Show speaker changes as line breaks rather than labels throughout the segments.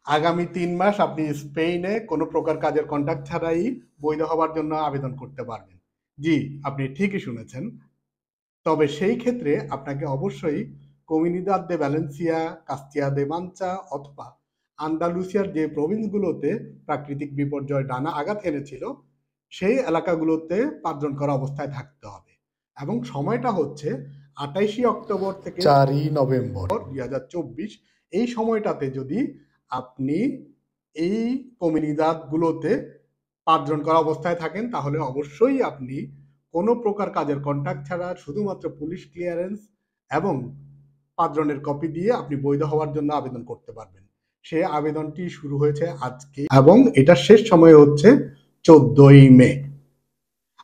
আগামী ৩ মাস আপনি স্পেনে কোনো প্রকার কাজের কন্ট্রাক্ট ছাড়াই বৈধ হবার জন্য আবেদন করতে পারবেন। জি, আপনি ঠিকই শুনেছেন। তবে সেই ক্ষেত্রে আপনাকে অবশ্যই কমিউনিদাদ দে ভ্যালেন্সিয়া, কাস্তিয়া দে মাঞ্চা অথবা আন্দালুসিয়ার যে প্রভিন্সগুলোতে প্রাকৃতিক বিপর্যয় টানা আঘাত এনেছিল, সেই এলাকাগুলোতে ৫ জন করা অবস্থায় থাকতে হবে। এবং সময়টা হচ্ছে ২৮ অক্টোবর থেকে ৪ই নভেম্বর ২০২৪। এই সময়টাতে যদি আপনি এই কমিউনিদাদগুলোতে ৫ জন করা অবস্থায় থাকেন, তাহলে অবশ্যই আপনি কোনো প্রকার কাজের কন্ট্রাক্ট ছাড়া শুধুমাত্র পুলিশ ক্লিয়ারেন্স এবং ৫ জনের কপি দিয়ে আপনি বৈধ হওয়ার জন্য আবেদন করতে পারবেন। সে আবেদনটি শুরু হয়েছে আজকে এবং এটার শেষ সময় হচ্ছে ১৪ই মে।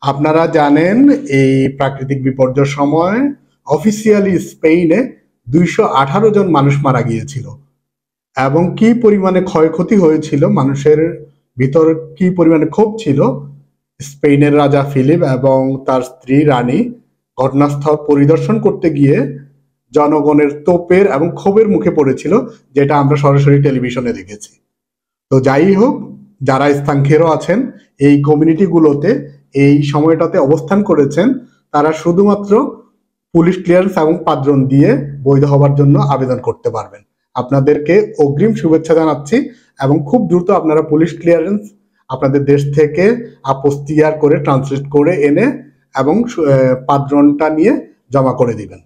আপনারা জানেন এই প্রাকৃতিক বিপর্যয়ের সময় অফিসিয়ালি স্পেনে ২১৮ জন মানুষ মারা গিয়েছিল এবং কি পরিমাণে ক্ষয়ক্ষতি হয়েছিল, মানুষের ভিতর কি পরিমাণে ক্ষোভ ছিল। স্পেনের রাজা ফিলিপ এবং তার স্ত্রী রানী ঘটনাস্থল পরিদর্শন করতে গিয়ে জনগণের তোপের এবং ক্ষোভের মুখে পড়েছিল, যেটা আমরা সরাসরি টেলিভিশনে দেখেছি। তো যাই হোক, যারা স্থানখেরো আছেন এই কমিউনিটিগুলোতে এই সময়টাতে অবস্থান করেছেন, তারা শুধুমাত্র পুলিশ ক্লিয়ারেন্স এবং ৫ জন দিয়ে বৈধ হবার জন্য আবেদন করতে পারবেন। আপনাদেরকে অগ্রিম শুভেচ্ছা জানাচ্ছি এবং খুব দ্রুত আপনারা পুলিশ ক্লিয়ারেন্স আপনাদের দেশ থেকে আপস্তিয়ার করে ট্রান্সলেট করে এনে এবং ৫ জনটা নিয়ে জমা করে দিবেন।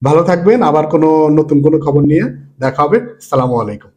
ভালো থাকবেন। আবার কোনো নতুন কোনো খবর নিয়ে দেখা হবে। আসসালামু আলাইকুম।